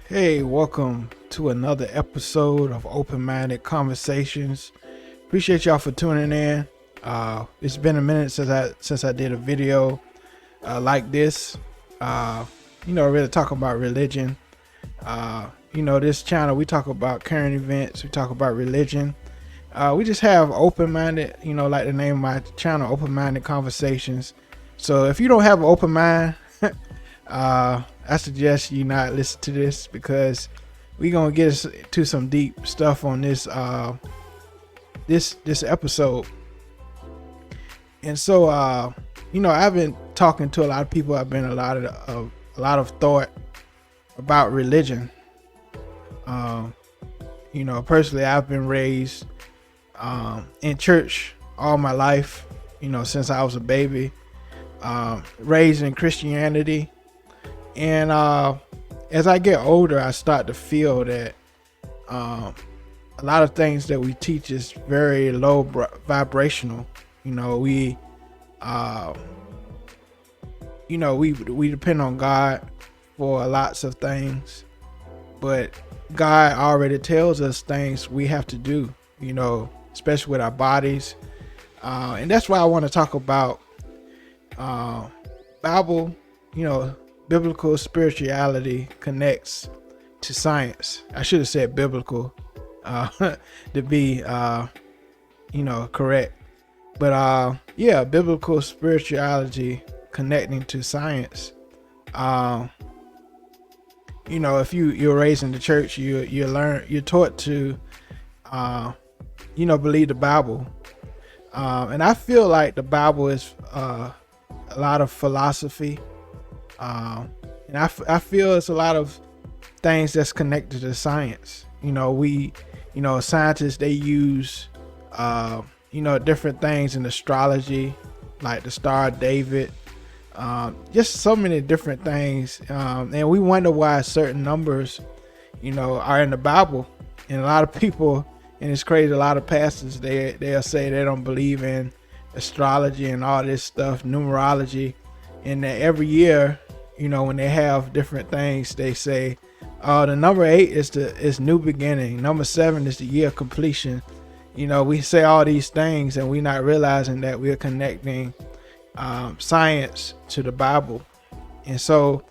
Hey, welcome to another episode of Open-Minded Conversations. Appreciate y'all for tuning in. It's been a minute since I did a video like this. Really talk about religion. This channel we talk about current events. We talk about religion. We just have open-minded. Like the name of my channel, Open-Minded Conversations. So if you don't have an open mind, I suggest you not listen to this because we're gonna get us to some deep stuff on this this episode. And so I've been talking to a lot of people. I've been a lot of thought about religion. Personally, I've been raised in church all my life. Since I was a baby, raised in Christianity. And as I get older, I start to feel that a lot of things that we teach is very low vibrational. We depend on God for lots of things, but God already tells us things we have to do, especially with our bodies. And that's why I want to talk about Bible, biblical spirituality connects to science. I should have said biblical to be correct. But biblical spirituality connecting to science. If you're raised in the church, you're taught to believe the Bible. And I feel like the Bible is a lot of philosophy. And I feel it's a lot of things that's connected to science. Scientists, they use, different things in astrology, like the Star of David, just so many different things. And we wonder why certain numbers, are in the Bible. And a lot of people, and it's crazy, a lot of pastors, they'll say they don't believe in astrology and all this stuff, numerology. And that every year, when they have different things, they say, the number 8 is new beginning. Number 7 is the year of completion. We say all these things and we're not realizing that we're connecting science to the Bible. And so,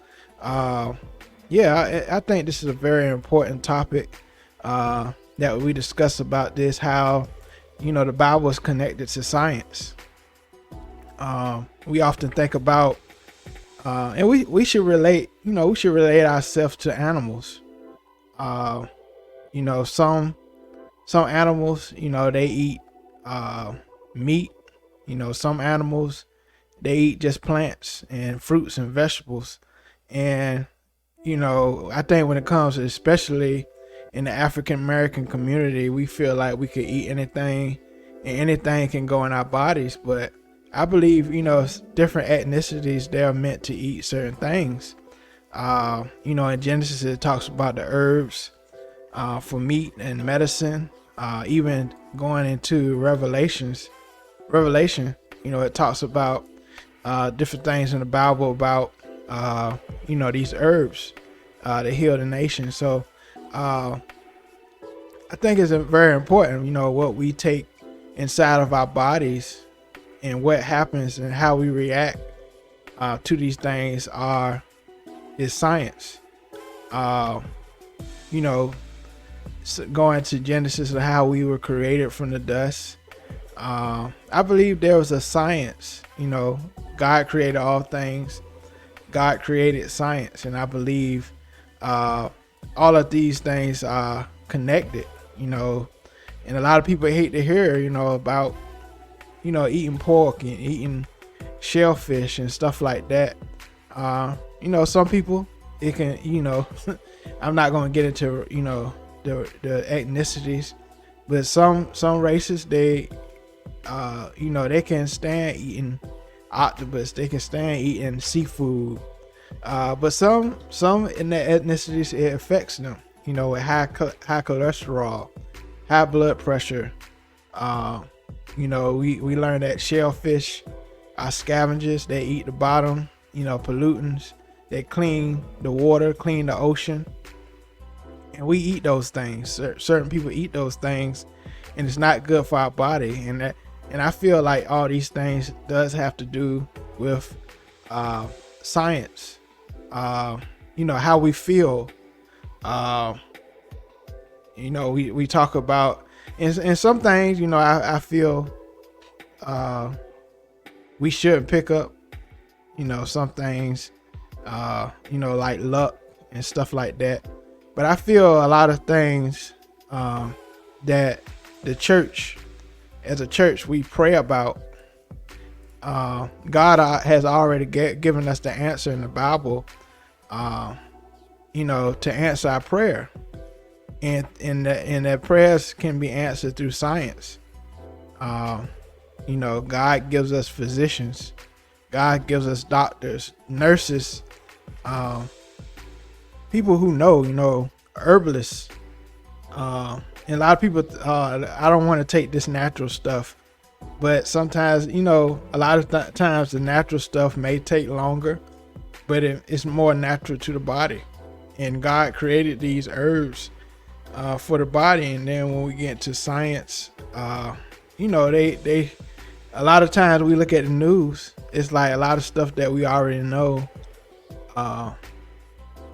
I think this is a very important topic that we discuss about this, how, the Bible is connected to science. We often think about and we should relate ourselves to animals. Some animals, they eat meat. Some animals, they eat just plants and fruits and vegetables. And I think when it comes to, especially in the African American community, we feel like we could eat anything and anything can go in our bodies. But I believe, different ethnicities, they're meant to eat certain things. In Genesis, it talks about the herbs for meat and medicine. Even going into Revelation, it talks about different things in the Bible about, these herbs that heal the nation. So I think it's very important, what we take inside of our bodies and what happens and how we react to these things is science. Going to Genesis of how we were created from the dust. I believe there was a science. God created all things. God created science, and I believe all of these things are connected. And a lot of people hate to hear, about eating pork and eating shellfish and stuff like that. Some people, it can, I'm not going to get into, the ethnicities, but some races, they can stand eating octopus, they can stand eating seafood. But some in the ethnicities, it affects them, with high cholesterol, high blood pressure. We learned that shellfish are scavengers. They eat the bottom, pollutants. They clean the water, clean the ocean. and we eat those things. Certain people eat those things, and it's not good for our body. And I feel like all these things does have to do with science. How we feel. We talk about, and some things, I feel we shouldn't pick up. Some things, like luck and stuff like that. But I feel a lot of things that the church, as a church, we pray about. God has already given us the answer in the Bible, to answer our prayer. And that prayers can be answered through science. God gives us physicians. God gives us doctors, nurses, people who know, herbalists. And a lot of people, I don't want to take this natural stuff, but sometimes, a lot of times the natural stuff may take longer, but it's more natural to the body. And God created these herbs for the body. And then when we get to science, they a lot of times we look at the news, it's like a lot of stuff that we already know.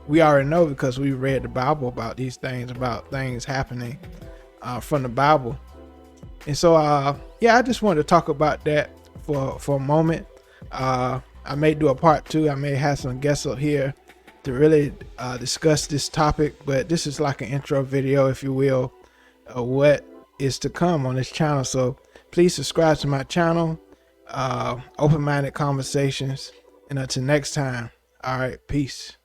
We already know because we read the Bible about these things, about things happening from the Bible. And so, I just wanted to talk about that for a moment. I may do a part 2. I may have some guests up here to really discuss this topic, but this is like an intro video, if you will, of what is to come on this channel. So please subscribe to my channel, Open-Minded Conversations, and until next time, all right, peace.